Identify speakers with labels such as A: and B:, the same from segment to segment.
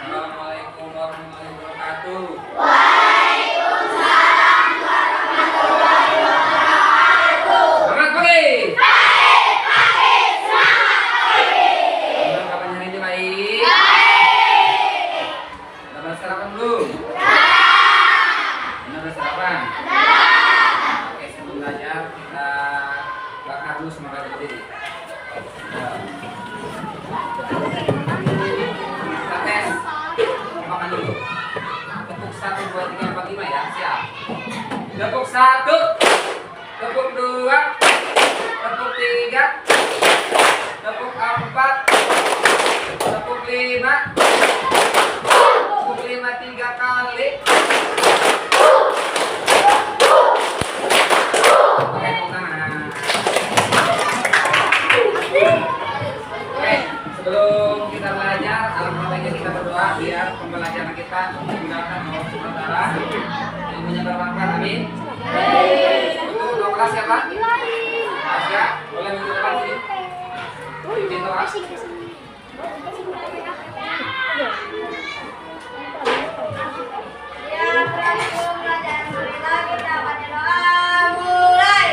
A: Assalamualaikum warahmatullahi wabarakatuh.
B: Waalaikumsalam warahmatullahi wabarakatuh.
A: Selamat pagi.
B: Baik, baik, selamat pagi.
A: Gimana kabarnya hari ini, baik?
B: Baik.
A: Udah pada sarapan belum?
B: Dah.
A: Udah sarapan?
B: Dah.
A: Oke, sebelum belajar kita bakar dulu semangat berdiri. Kita tes. Makan dulu. Tepuk 1, 2, 3, 4, 5 ya. Siap. Tepuk 1. Tepuk 2. Tepuk 3. Tepuk 4. Tepuk 5. Tepuk 5 3 kali. Oke, tepuk tangan. Oke, sebelum kita belajar, alangkah baiknya kita berdoa biar pembelajaran kita dimudahkan Allah Subhanahu wa taala. Ilmunya bermanfaat, amin. Untuk doa kelas siapa? Asya, boleh minta doa sini. Minta doa.
B: Ya, Assalamualaikum belajar marilah kita baca doa mulai.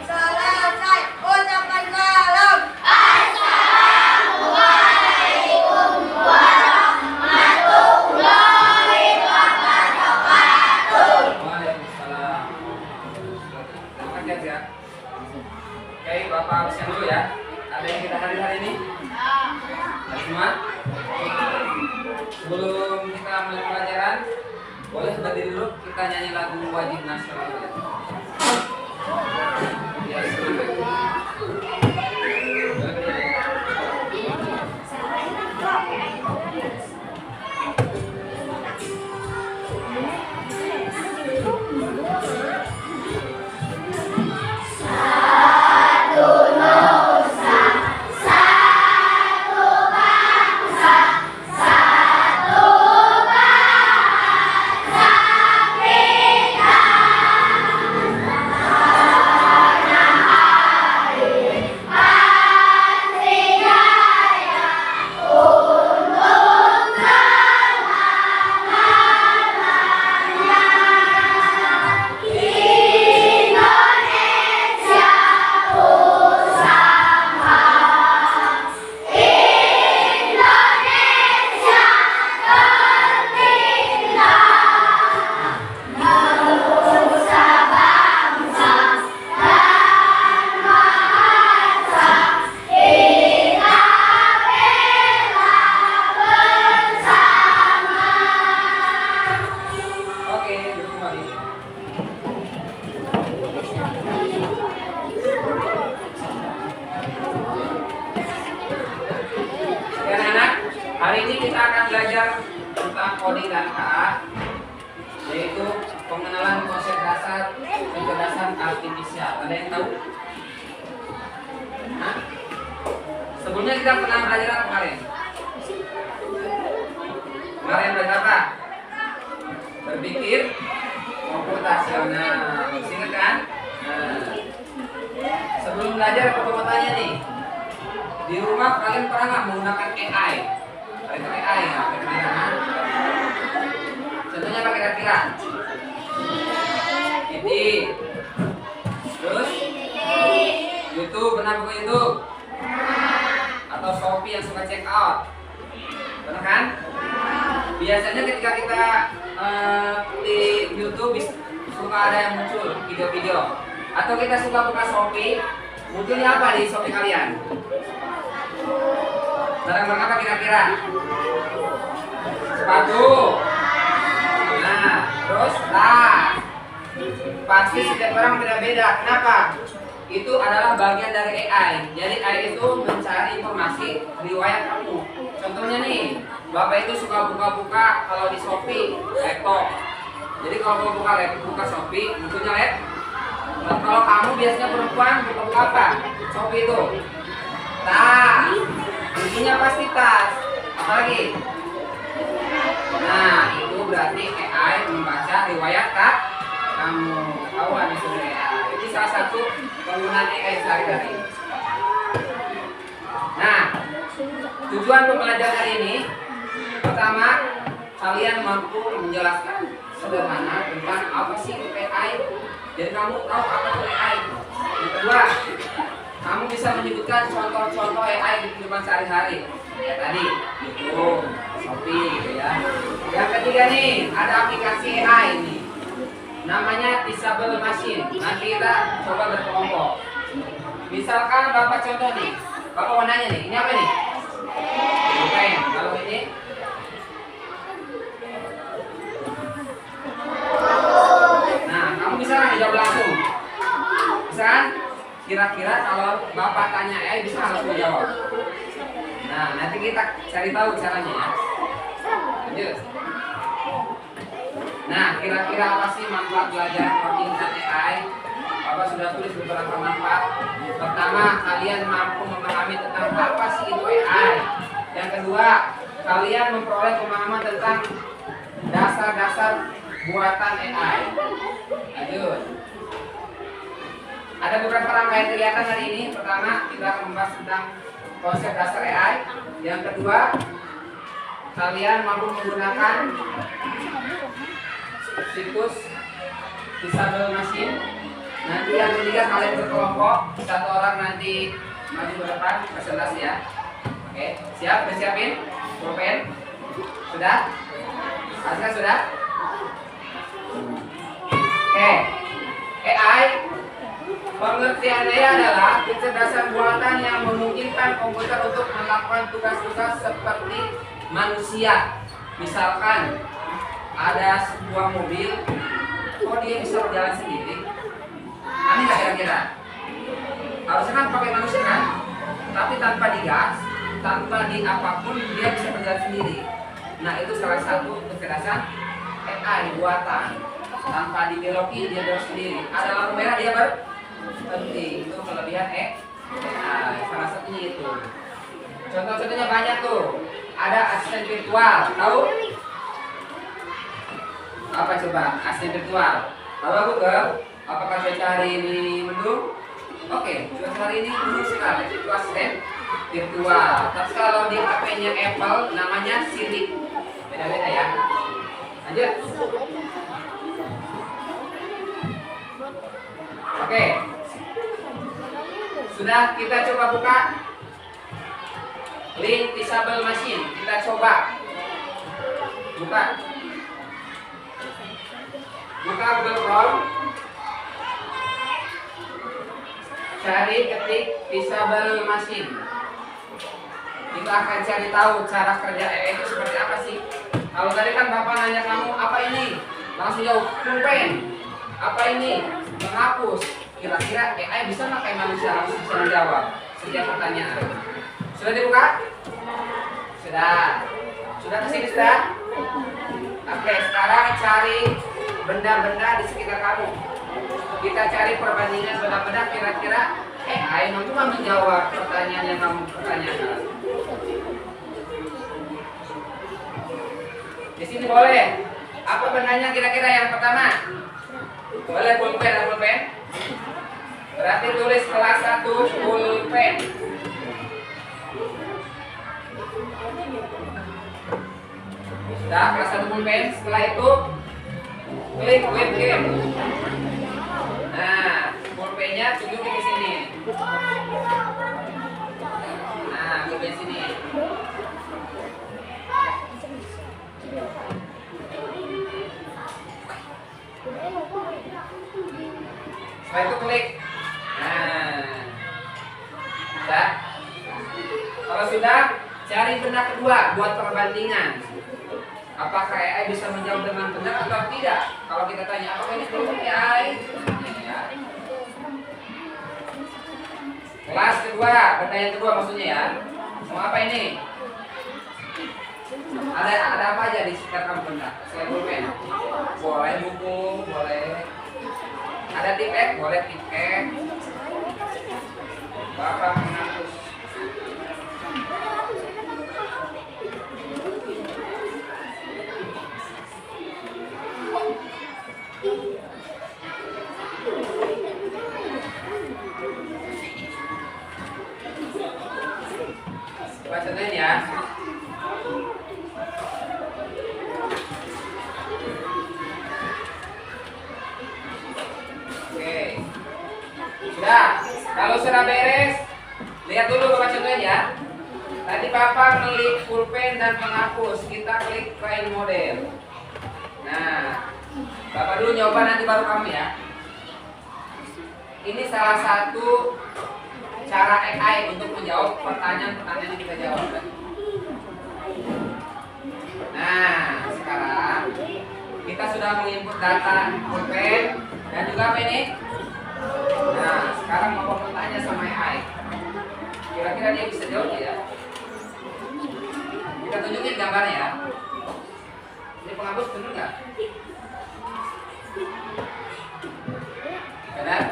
B: Selesai ucapan salam. Assalamualaikum warahmatullahi wabarakatuh.
A: Waalaikumsalam. Terima kasih ya. Oke, Bapak absen dulu ya. Ada yang kita hadir hari ini? Ada semua? Sebelum kita mulai pelajaran, boleh berdiri dulu kita nyanyi lagu wajib nasional ya. Ya, silakan. Boleh berdiri. Oke, duduk kembali. Oke, anak-anak, hari ini kita akan belajar tentang coding dan KA, yaitu pengenalan konsep dasar kecerdasan artifisial. Ada yang tahu? Hah? Sebelumnya kita pernah belajar apa kemarin? Kemarin belajar apa? Berpikir komputasional. Ingat kan? Nah, sebelum belajar aku mau tanya nih. Di rumah kalian pernah nggak menggunakan AI? Kalian pakai AI nggak? Contohnya apa kira-kira? Ini. Terus? YouTube, pernah buka YouTube? Atau Shopee yang suka check out? Pernah kan? Biasanya ketika kita di YouTube suka ada yang muncul video-video, atau kita suka buka Shopee, munculnya apa di Shopee kalian? Barang-barang apa kira-kira? Sepatu. Nah, terus tas. Pasti setiap orang beda-beda. Kenapa? Itu adalah bagian dari AI. Jadi AI itu mencari informasi riwayat kamu. Contohnya nih, Bapak itu suka buka-buka kalau di Shopee laptop. Jadi kalau mau buka Shopee, munculnya laptop. Nah, kalau kamu biasanya perempuan buka apa? Shopee itu tas. Intinya pasti tas. Apalagi? Nah, itu berarti AI membaca riwayat kak kamu. Tahu kan itu AI? Ini salah satu penggunaan AI sehari-hari. Nah, tujuan pembelajaran hari ini, pertama, kalian mampu menjelaskan sederhana tentang apa sih itu AI. Jadi kamu tahu apa itu AI. Yang kedua, kamu bisa menyebutkan contoh-contoh AI di kehidupan sehari-hari. Ya tadi, YouTube, Shopee gitu ya. Yang ketiga nih, ada aplikasi AI ini. Namanya Teachable Machine. Nanti kita coba berkelompok. Misalkan Bapak contoh nih, Bapak mau nanya nih, ini apa nih? Pulpen. Kalau ini? Nah, kamu bisa nggak jawab langsung? Bisa kan? Kira-kira kalau Bapak tanya AI bisa langsung jawab. Nah, nanti kita cari tahu caranya ya. Lanjut. Nah, kira-kira apa sih manfaat belajar coding dan AI? Bapak sudah tulis beberapa manfaat. Pertama, kalian mampu memahami tentang apa sih itu AI. Yang kedua, kalian memperoleh pemahaman tentang dasar-dasar buatan AI. Lanjut. Ada beberapa rangkaian kegiatan hari ini. Pertama, kita akan membahas tentang konsep dasar AI. Yang kedua, kalian mampu menggunakan situs Teachable Machine. Nanti yang ketiga kalian berkelompok, satu orang nanti maju ke depan presentasi ya. Oke, siap? Udah siapin? Pulpen? Sudah? Aska sudah? Oke. AI pengertiannya adalah kecerdasan buatan yang memungkinkan komputer untuk melakukan tugas-tugas seperti manusia. Misalkan ada sebuah mobil, kok dia bisa berjalan sendiri? Aneh nggak kira-kira? Harusnya kan pakai manusia kan? Tapi tanpa digas, tanpa di apapun dia bisa berjalan sendiri. Nah itu salah satu kecerdasan AI buatan. Tanpa dibeloki dia berjalan sendiri. Ada lampu merah dia berhenti. Itu kelebihan AI. Salah satunya itu. Contoh-contohnya banyak tuh. Ada asisten virtual, tahu? Apa coba asisten virtual? Kalau Google, apakah cuaca hari ini mendung? Oke, cuaca hari ini mendung sekali. Itu asisten virtual. Tapi kalau di HP-nya Apple namanya Siri. Beda-beda ya. Lanjut. Oke. Sudah, kita coba buka link Teachable Machine. Kita coba buka Google Chrome, cari ketik Teachable Machine. Kita akan cari tahu cara kerja AI itu seperti apa sih. Kalau tadi kan Bapak nanya kamu apa ini, langsung jawab pulpen. Apa ini? Menghapus. Kira-kira AI bisa nggak kayak manusia langsung bisa menjawab setiap pertanyaan? Sudah dibuka? Sudah. Sudah kesini sudah? Oke, sekarang cari benda-benda di sekitar kamu. Kita cari perbandingan benda-benda kira-kira AI mampu menjawab pertanyaan yang kamu pertanyakan. Di sini boleh. Apa benarnya kira-kira yang pertama? Boleh pulpen atau pulpen? Berarti tulis kelas 1 pulpen. Sudah, kelas 1 pulpen. Setelah itu klik webcam. Nah, pulpennya tunjukin ke sini. Nah, ke sini. Setelah itu klik. Nah, sudah. Kalau sudah, cari benda kedua buat perbandingan. Apakah AI bisa menjawab dengan benar atau tidak? Kalau kita tanya, apakah ini perlu AI? Ya. Kelas kedua, benda yang kedua maksudnya ya. Mau apa ini? Ada apa aja di sekitar kamu benda? Selain pulpen? Boleh buku, boleh. Ada tiket, boleh tiket. Bapak menghapus. Coba contohin ya. Oke. Sudah. Kalau sudah beres, lihat dulu Bapak contohin ya. Tadi Bapak klik pulpen dan penghapus. Kita klik file model. Nah, Bapak dulu nyoba, nanti baru kamu ya. Ini salah satu cara AI untuk menjawab pertanyaan-pertanyaan yang kita jawab. Nah, sekarang kita sudah menginput data pulpen dan juga apa ini? Nah, sekarang mau bertanya sama AI. Kira-kira dia bisa jawab tidak? Kita tunjukin gambarnya ya. Ini penghapus benar nggak? Benar?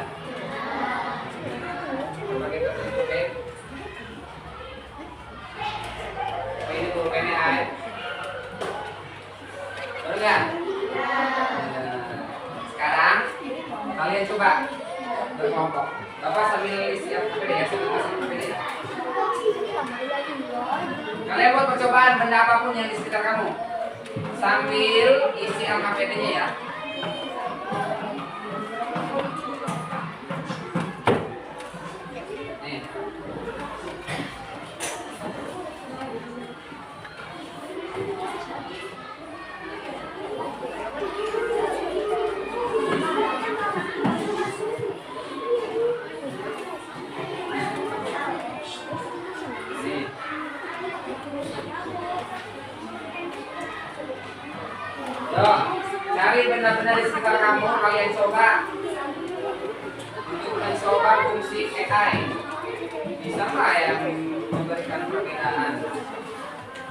A: Coba kita tunjukin. Ini pulpennya AI. Benar nggak? Sekarang kalian coba berkelompok. Bapak sambil siap PPD ya, PPD ya. Kalian buat percobaan benda apapun yang di sekitar kamu sambil isi LKPD-nya ya. Nih. Yuk, cari benda-benda di sekitar kamu, kalian coba untuk mencoba fungsi AI. Bisa nggak yang memberikan perbedaan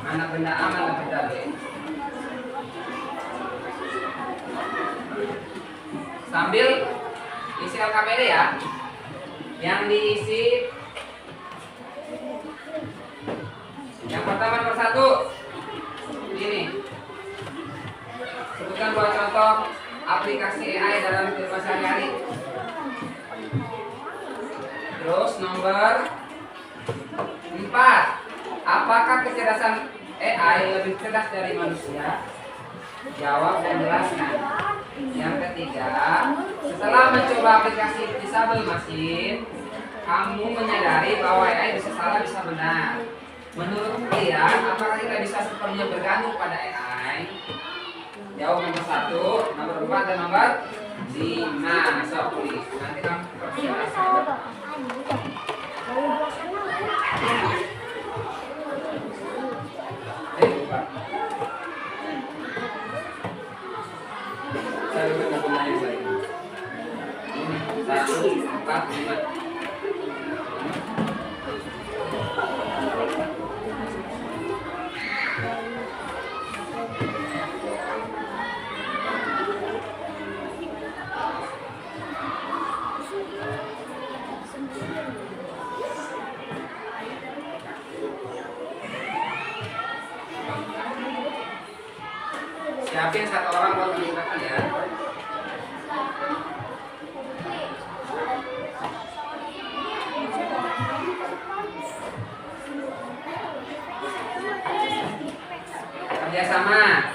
A: mana benda A, mana benda B? Sambil isi LKPD ya. Yang diisi yang pertama nomor 1 ini. Sebutkan 2 contoh aplikasi AI dalam kehidupan sehari-hari. Terus nomor 4, apakah kecerdasan AI lebih cerdas dari manusia? Jawab dan jelaskan. Yang ketiga, setelah mencoba aplikasi disable machine, kamu menyadari bahwa AI bisa salah bisa benar. Menurut kalian, apakah kita bisa sepenuhnya bergantung pada AI? Jawab nomor 1, nomor 4, dan nomor 5. So, tulis. Nanti kamu persiapkan. Saya udah guna yang baik. 1, 4, 5. siapin satu orang buat mengumpulkan ya. Kerjasama.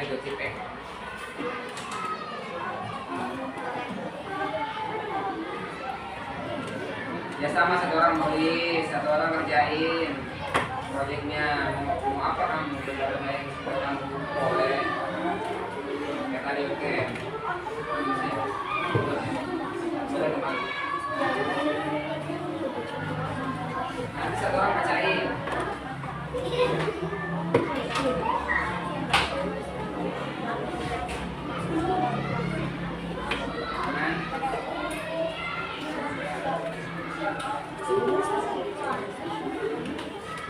A: Baik, tipek. Ya sama, satu orang nulis, satu orang kerjain proyeknya. Mau apa kamu? Kalau main kamu boleh. Kayak tadi oke. Sudah kembali. Nanti satu orang bacain.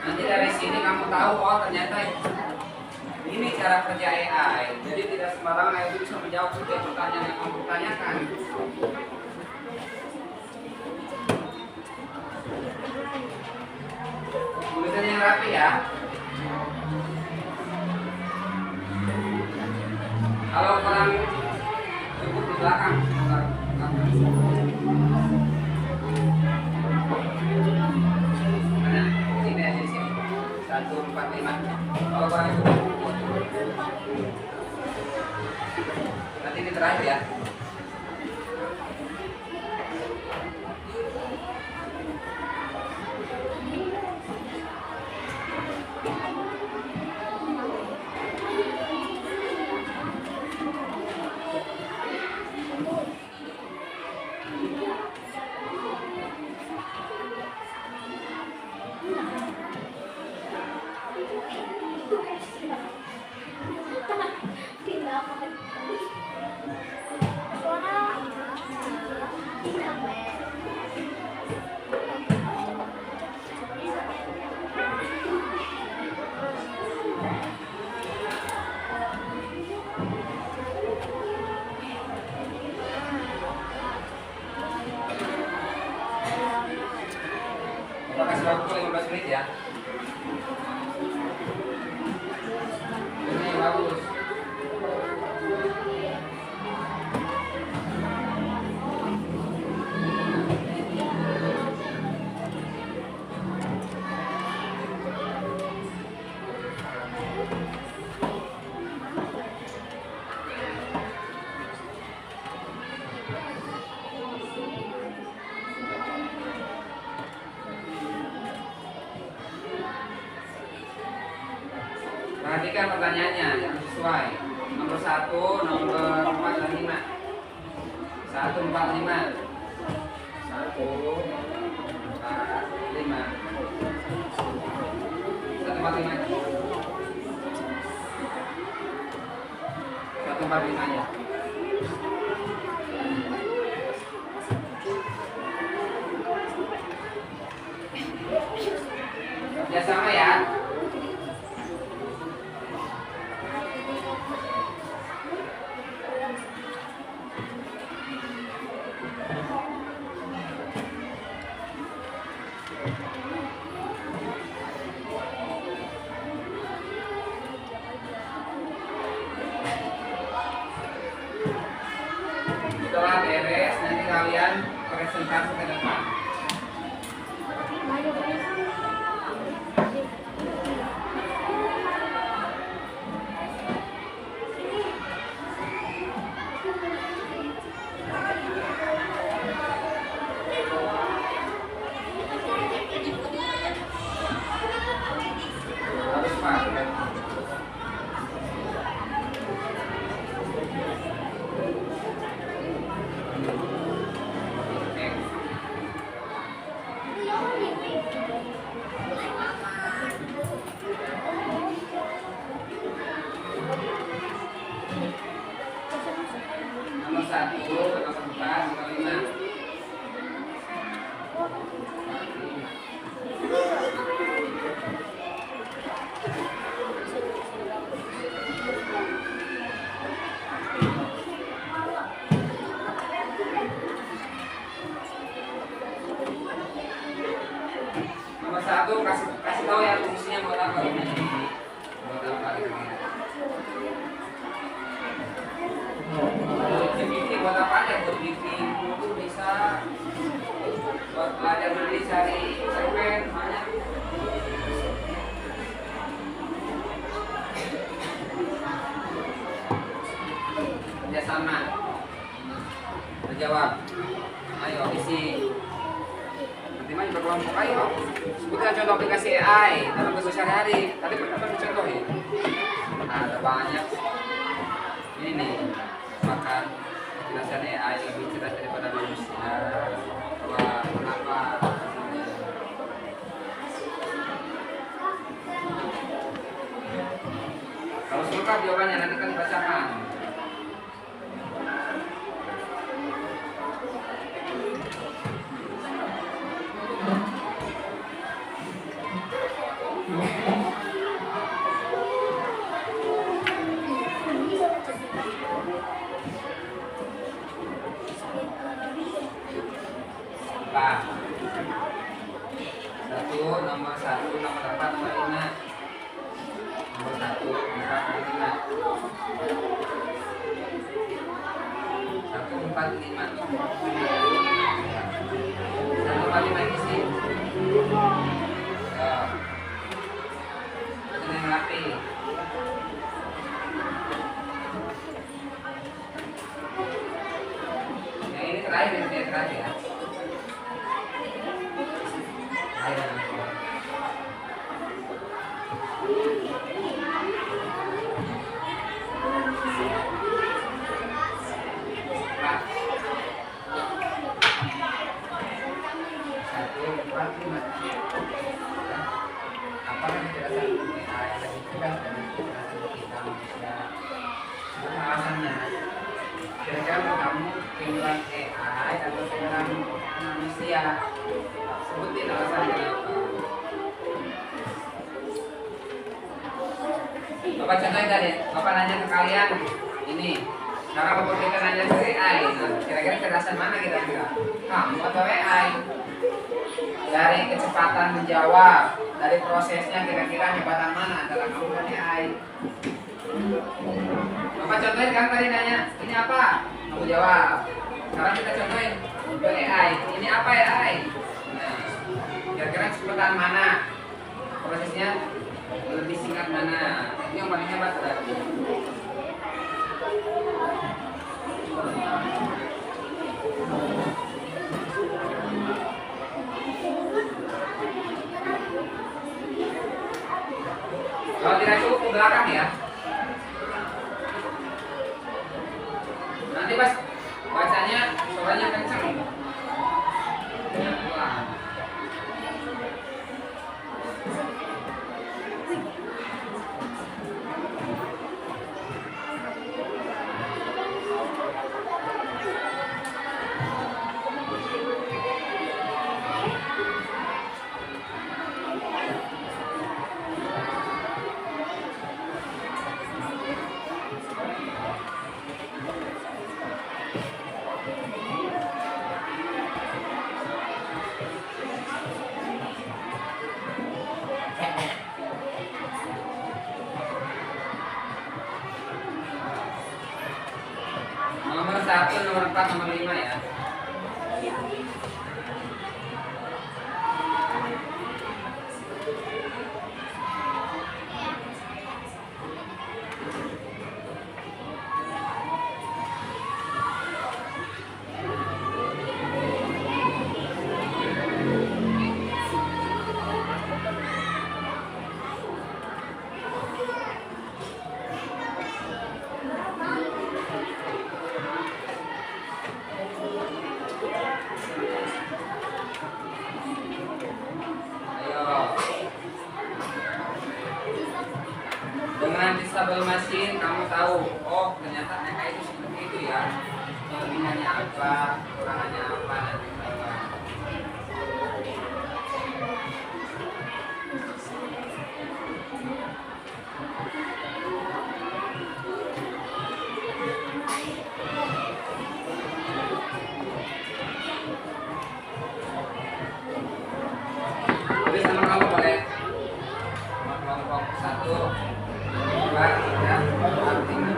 A: Nanti dari sini kamu tahu, oh ternyata ini cara kerja AI. Jadi tidak sembarangan AI itu bisa menjawab setiap pertanyaan yang kamu tanyakan. Tulisannya yang rapi ya. Kalau kurang cukup di belakang. Mana? Sini aja sini. 145. Kalau kurang cukup. Nanti ini terakhir ya. Kasih waktu 15 menit ya. Ini bagus. Perhatikan pertanyaannya yang sesuai. Nomor 1, nomor 4 dan 5. 1, 4, 5. 1, 4, 5. 1, 4, 5. 1, 4, 5 ya. Kerjasama ya. Setelah beres, nanti kalian presentasi ke depan. Harus pas. ya fungsinya buat apa ini? Buat apa gitu? GPT buat apa aja? Buat bikin buku bisa, buat belajar beli cari cerpen banyak. Kerjasama. Menjawab. Ayo isi. Nanti mah berkelompok ayo. Sebutkan contoh aplikasi AI dalam kehidupan sehari-hari. Tadi pernah dicontohin. Ada banyak. Ini nih, makan penjelasan AI lebih cerdas daripada manusia. Wah, kenapa? Kalau suka jawabannya nanti kan dibacakan. Pak. Nomor 1, nomor 4, nomor 5. Nomor 1, 4, 5. 1, 4, 5. 1, 4, 5 isi. Ini yang rapi. Yang ini terakhir, ini terakhir ya. Kira-kira kamu pilihan AI atau pilihan manusia? Sebutin alasannya apa? Bapak contohin tadi, Bapak nanya ke kalian ini, cara Bapak kita nanya ke AI, nah, kira-kira kecerdasan mana kira-kira? Kamu atau AI? Dari kecepatan menjawab, dari prosesnya kira-kira hebatan mana antara kamu dan AI? Bapak contohin kan tadi nanya, ini apa? Kamu jawab. Sekarang kita contohin ke AI, ini apa AI? Nah, kira-kira kecepatan mana? Prosesnya lebih singkat mana? Ini yang paling hebat berarti. Kalau tidak cukup ke belakang ya. Nanti pas bacanya suaranya kencang. Jangan pelan. Nomor 1, nomor 4, nomor 5 ya. Dengan disable machine kamu tahu, oh ternyata mereka itu seperti itu ya. Kelebihannya apa, kekurangannya apa, nanti tahu. Jadi sama kamu boleh kelompok 1, 2, 3, artinya.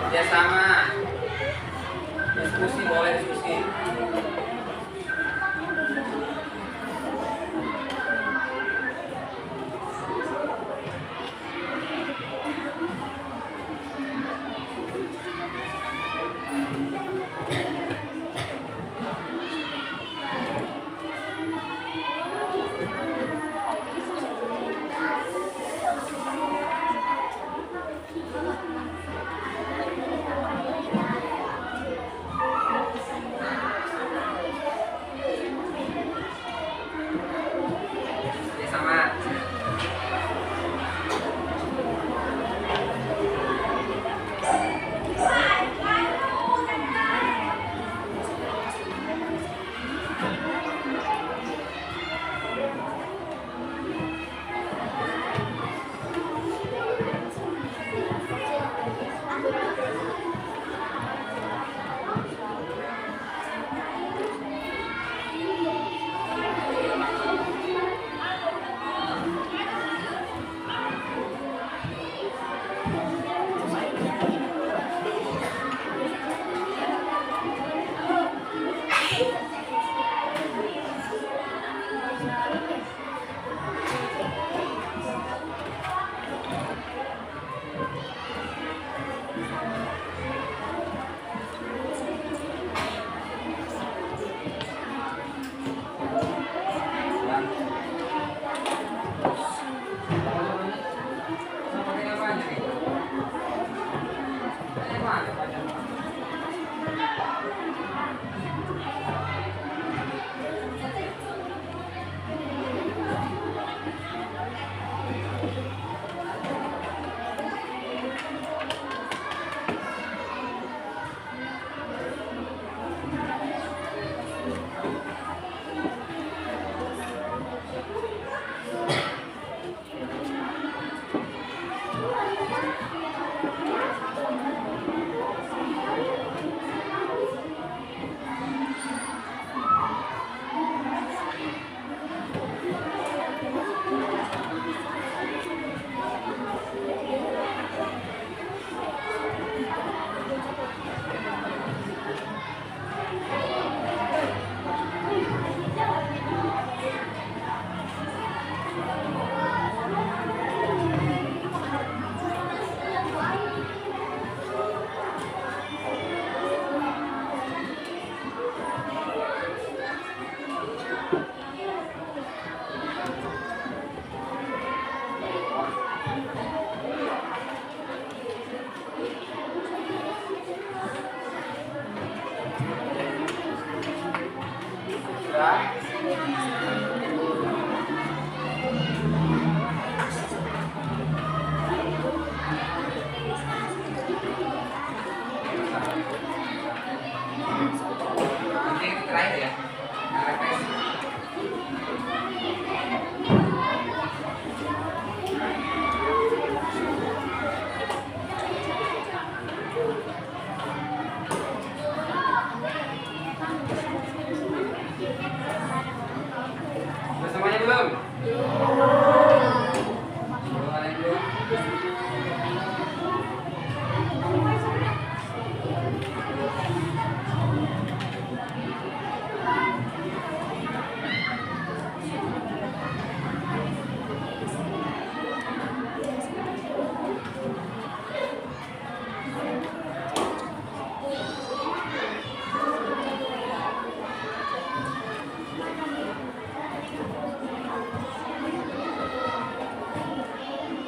A: Ya sama. Diskusi boleh diskusi. Ya sama. Nanti terakhir ya. Nah, refresh. Udah semuanya belum? Belum ada yang belum?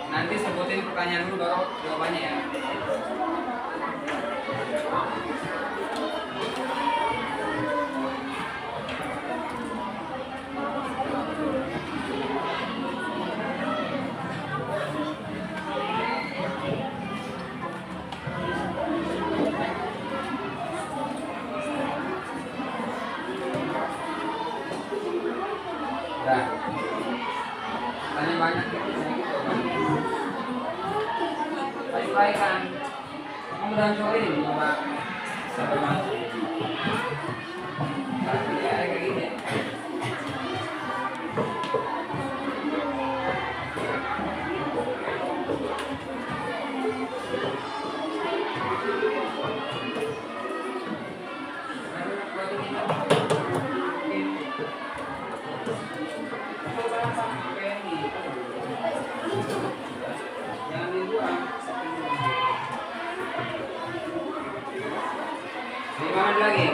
A: Nanti sebutin pertanyaan dulu baru jawabannya ya. Dah. Tanya banyak gitu. Baik-baik kan. Kamu udah coba ini coba sama. Ya, kayak gini. Jangan dibuang. 5 menit lagi.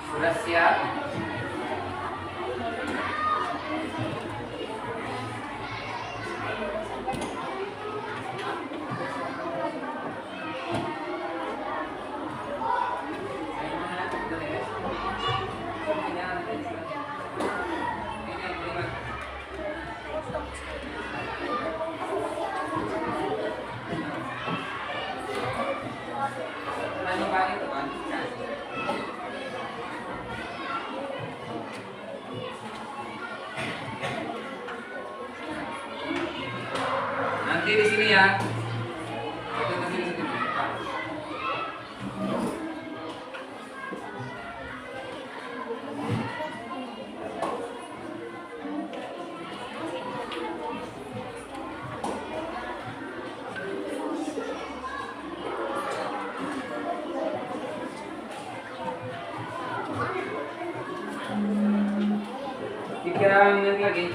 A: Sudah siap? Nanti di sini ya. Nanti di sini. Tiga menit lagi.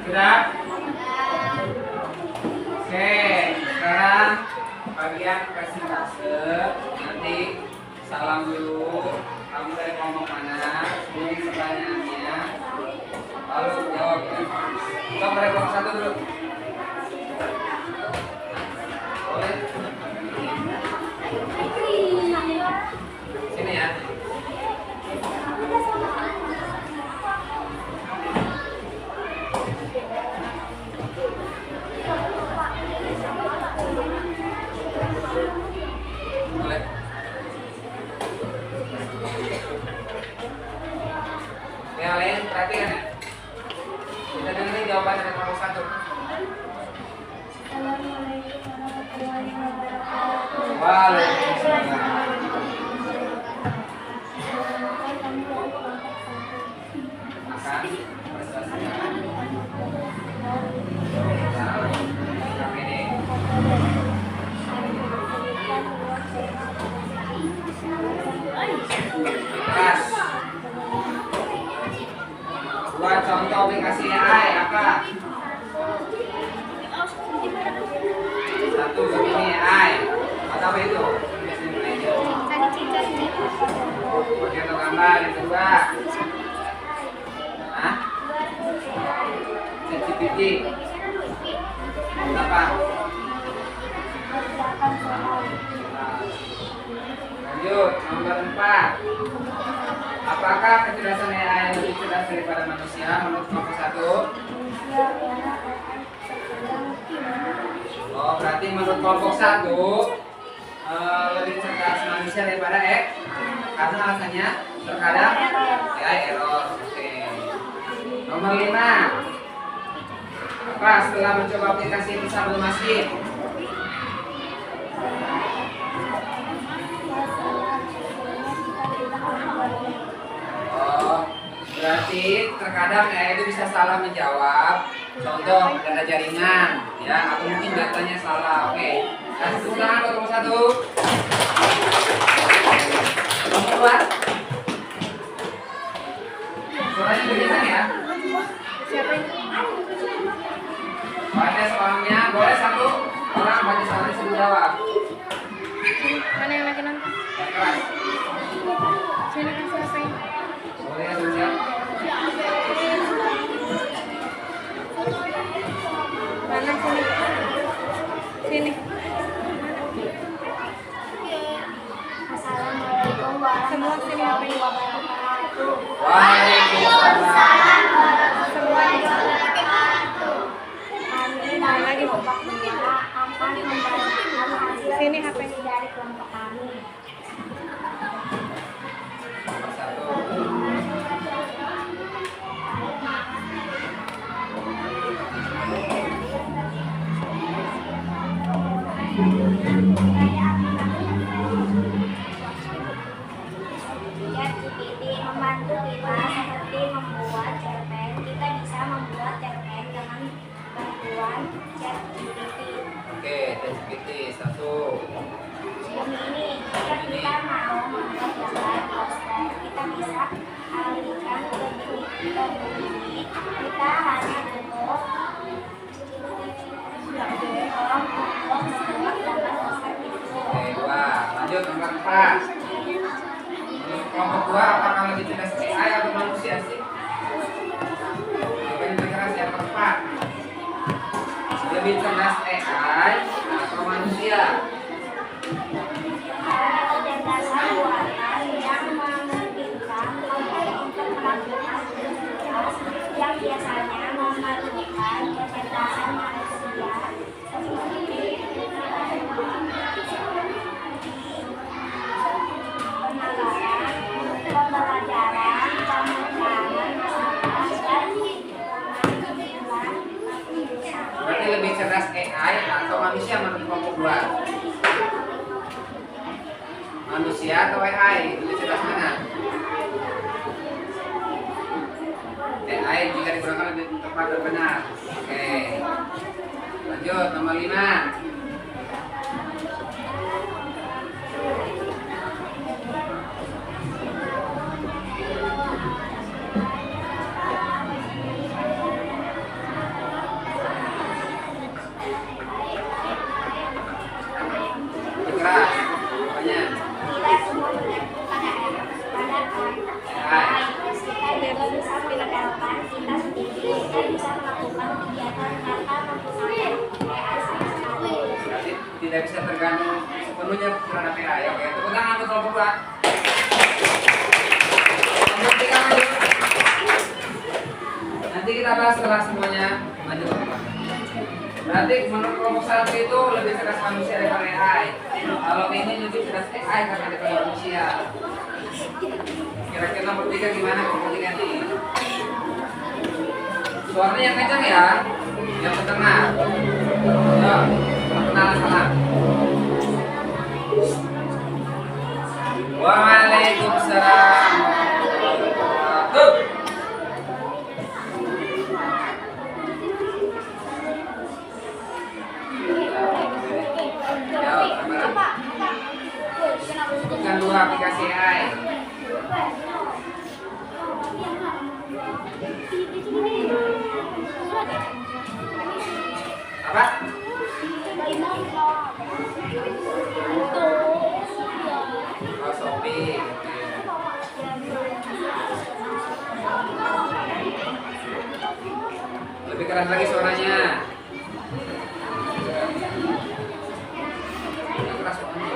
A: Sudah? Oke, sekarang bagian persentase. Nanti salam dulu. Kamu dari kelompok mana? Bunyi pertanyaannya. Lalu jawab ya. Kita dari kelompok satu dulu. Boleh? Sini ya. perhatikan ya. Kita dengerin jawaban dari kelompok 1.
B: Assalamualaikum warahmatullahi wabarakatuh.
A: Waalaikumsalam. Akan prestasinya. Oke nih. Kelas. Buat contoh aplikasi AI apa? Satu begini AI. Apa itu? Oke, untuk gambar yang kedua. Hah? ChatGPT. Apa? Lanjut, nomor 4. Apakah kecerdasan AI lebih cerdas daripada manusia menurut kelompok 1? Oh, berarti menurut kelompok 1 lebih cerdas manusia daripada karena alasannya terkadang AI error. Oke. Nomor 5. Apa setelah mencoba aplikasi bisa mesin? Oh, berarti terkadang AI itu bisa salah menjawab. Contoh, data jaringan, ya, atau mungkin datanya salah. Oke. Kasih tepuk tangan buat nomor 1. Nomor 2. Suaranya kencang ya. Baca soalnya, boleh satu orang baca soalnya sebelum jawab.
C: Mana yang lagi nonton?
A: Yang keras.
C: Sini kasih apa ini?
A: Boleh ya, siap.
C: Mana sini? Sini.
B: Assalamualaikum warahmatullahi wabarakatuh.
A: Waalaikumsalam.
B: Warahmatullahi wabarakatuh. Kami
C: Lagi.
B: kelompok 2 akan membagikan hasil
C: Sini HP.
B: diskusi dari kelompok kami.
A: Nomor 1.
B: ChatGPT membantu kita seperti membuat cerpen. Kita bisa membuat cerpen dengan bantuan ChatGPT.
A: Oke, ChatGPT 1.
B: Sebelum ini, jika kita mau membuat gambar poster, kita bisa alihkan ke begini. Kita hanya cukup membuat gambar poster itu.
A: Oke, 2. Lanjut nomor 4. Menurut kelompok 2, apakah lebih cerdas AI atau manusia sih? Yang lebih keras yang keempat. Lebih cerdas AI atau manusia?
B: Karena kecerdasan buatan yang memungkinkan untuk melakukan aktivitas yang biasanya memerlukan kecerdasan manusia seperti penalaran, pembelajaran, pemecahan masalah, dan menentukan keputusan.
A: Berarti lebih cerdas AI atau manusia menurut kelompok 2? Manusia atau AI? Lebih cerdas mana? AI jika digunakan lebih tepat dan benar. Oke. Lanjut nomor 5. Keras. Pokoknya
B: Tidak semua bergantung pada AI. Kita bisa mengandalkan kita sendiri. Kita bisa melakukan kegiatan tanpa menggunakan AI sama sekali.
A: berarti tidak bisa tergantung sepenuhnya terhadap AI. Oke, tepuk tangan untuk kelompok 2. Lanjut kita lanjut. Nanti kita bahas setelah semuanya lanjut. Berarti menurut kelompok 1 itu lebih cerdas manusia daripada AI. Kalau ini lebih cerdas AI karena daripada manusia. Kira-kira nomor 3 gimana kelompok 3 nih? Suaranya yang kencang ya. Yang terdengar. Ya, perkenalan salam. Waalaikumsalam. Tuh. Bukan dua aplikasi AI. Apa? Oh, Shopee. Lebih keras lagi suaranya. Yang keras suaranya.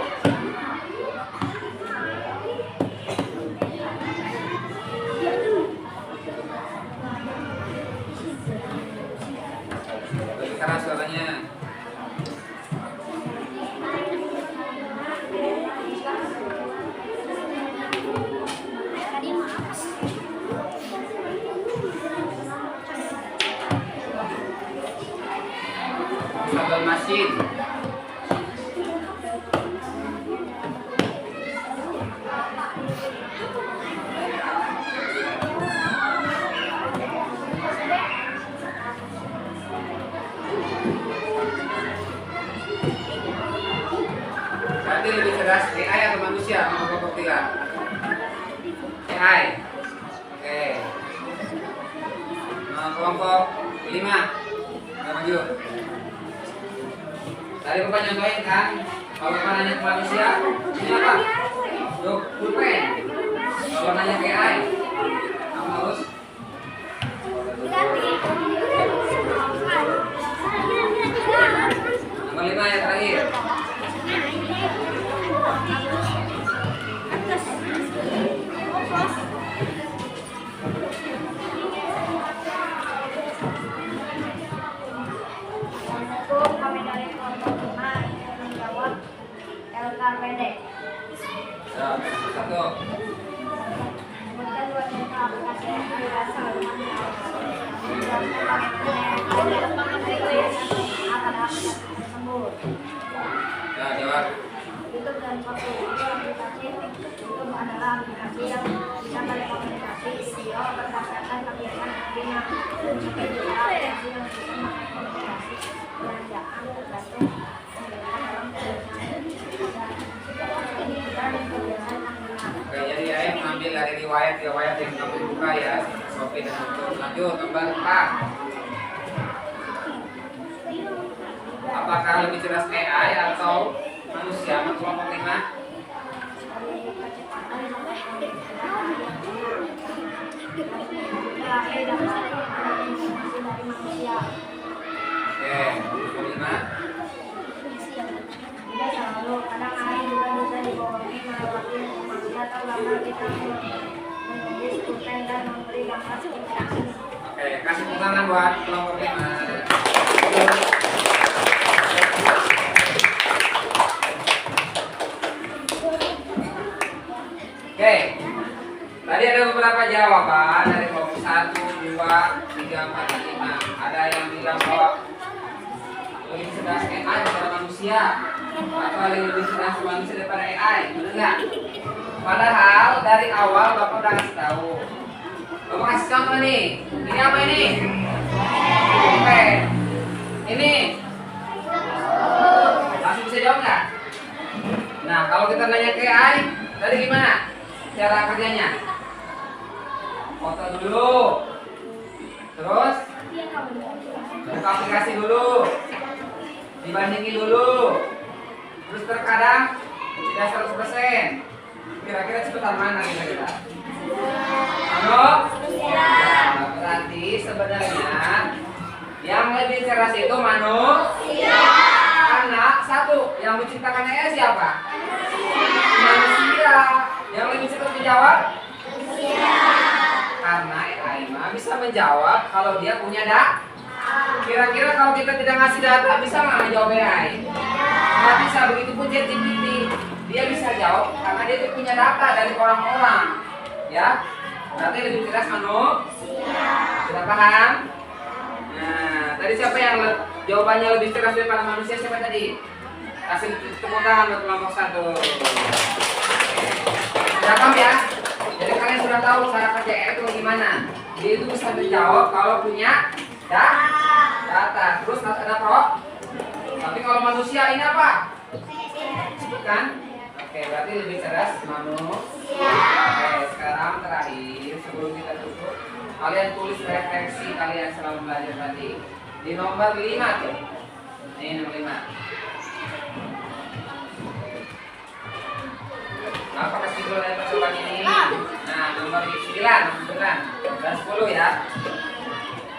A: Lebih keras suaranya. Sambal masin. Berarti lebih cerdas AI atau manusia? Nomor kelompok 3. AI. Oke. Nomor kelompok 5. Kita maju. Tadi Bapak nyontohin kan, kalau Bapak nanya ke manusia, ini apa? Pulpen. Kalau nanya ke AI, kamu harus nomor 5 yang terakhir.
B: Kami dari kelompok 5 ingin menjawab LKPD.
A: Ya, satu.
B: Sebutkan dua contoh aplikasi yang berasal dari aplikasi tersebut.
A: Ya, jawab.
B: YouTube dan foto. Aplikasi YouTube adalah aplikasi yang bisa berkomunikasi video berdasarkan kebiasaan pengguna. Juga aplikasi yang bisa mengkomunikasi belanjaan tergantung dalam kebiasaan dan kebiasaan pengguna.
A: Oke, jadi saya mengambil dari riwayat yang kamu buka ya, Shopee dan YouTube. Lanjut, nomor 4. Apakah lebih cerdas AI atau manusia? Nomor kelompok 5. Oke, nomor 5.
B: Tidak selalu, kadang AI juga bisa dibohongi melewati informasi atau gambar kita menulis pulpen dan memberi gambar interaksi.
A: Oke, kasih tepuk tangan buat kelompok 5. Oke, tadi ada beberapa jawaban dari kelompok 1, 2, 3, 4, dan 5. Ada yang bilang bahwa lebih cerdas AI daripada manusia, atau lebih cerdas manusia daripada AI, benar nggak? Padahal dari awal Bapak udah kasih tahu. Bapak kasih contoh nih. Ini apa ini? Oke. Ini. Langsung bisa jawab nggak? Nah, kalau kita nanya ke AI, tadi gimana cara kerjanya? Foto dulu. Terus buka aplikasi dulu. Dibandingin dulu. Terus terkadang tidak 100%. Kira-kira cepetan mana kira-kira? Halo? Nah, berarti sebenarnya yang lebih cerdas itu manusia. Karena satu, yang menciptakan AI siapa? Manusia. Yang lebih cepat menjawab? Manusia. Karena AI mah bisa menjawab kalau dia punya data. Kira-kira kalau kita tidak ngasih data bisa nggak menjawab AI? Nggak bisa. Begitu pun ChatGPT, dia bisa jawab karena dia tuh punya data dari orang-orang, ya. Berarti lebih cerdas manusia. Sudah paham? Nah, tadi siapa yang jawabannya lebih cerdas daripada manusia? Siapa tadi? Kasih tepuk tangan buat kelompok 1. Sudah paham ya? Jadi kalian sudah tahu cara kerja R itu gimana? Dia itu bisa menjawab kalau punya data. Terus ada pro. Tapi kalau manusia ini apa? Kan? Oke, berarti lebih cerdas manusia. Oke, sekarang terakhir sebelum kita tutup, kalian tulis refleksi kalian selama belajar tadi di nomor 5 tuh. Ini nomor 5. Apa kasih dulu dari percobaan ini? Nah, nomor 9 dan 10 ya.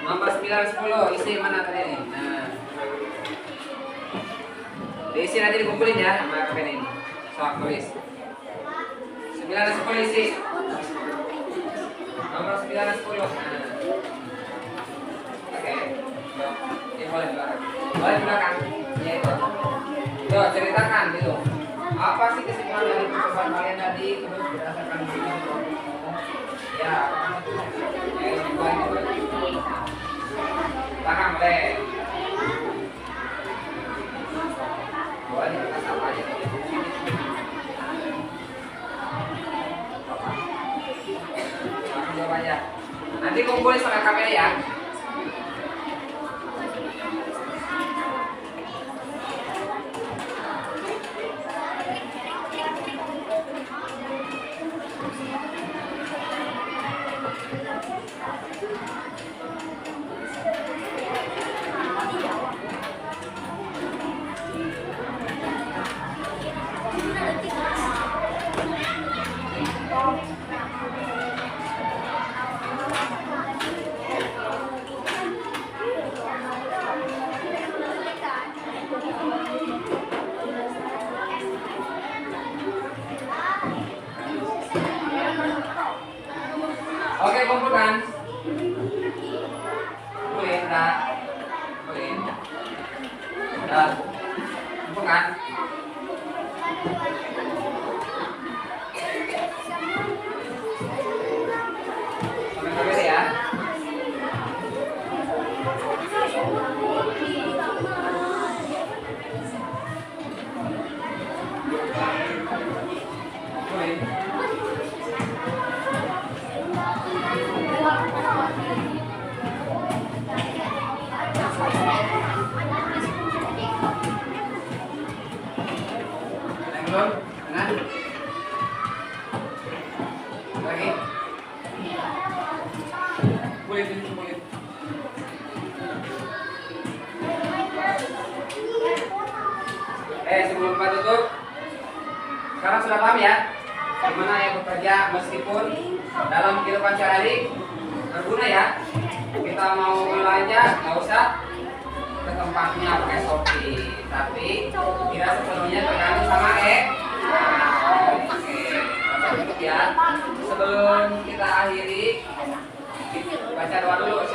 A: Nomor 9 10 isi mana tadi ini? Nah. Diisi nanti dikumpulin ya sama kakek ini. Soal tulis. 9 dan 10 isi. Nomor 9 dan 10. Nah. Oke. Ini boleh di belakang. Boleh di belakang. Ya itu. Yo, ceritakan gitu. Apa sih kesimpulan dari percobaan kalian tadi? Terus berdasarkan video. Ya, belakang boleh. Boleh kita sapa aja. Langsung jawab aja. Nanti kumpulin sama kamera ya. Oke, kumpulkan. Kumpulin, dah. Kumpulin. Dah. Kumpulkan. Sampai kamera ya. Kumpulin. Belum? Tengah? Lagi? Kulit. Sebelum kita tutup, sekarang sudah paham ya gimana ya bekerja meskipun dalam kehidupan sehari-hari berguna ya. Kita mau belanja nggak usah ke tempatnya pakai Shopee, tapi tidak sepenuhnya tergantung sama Oke, ya. Sebelum kita akhiri, baca doa dulu.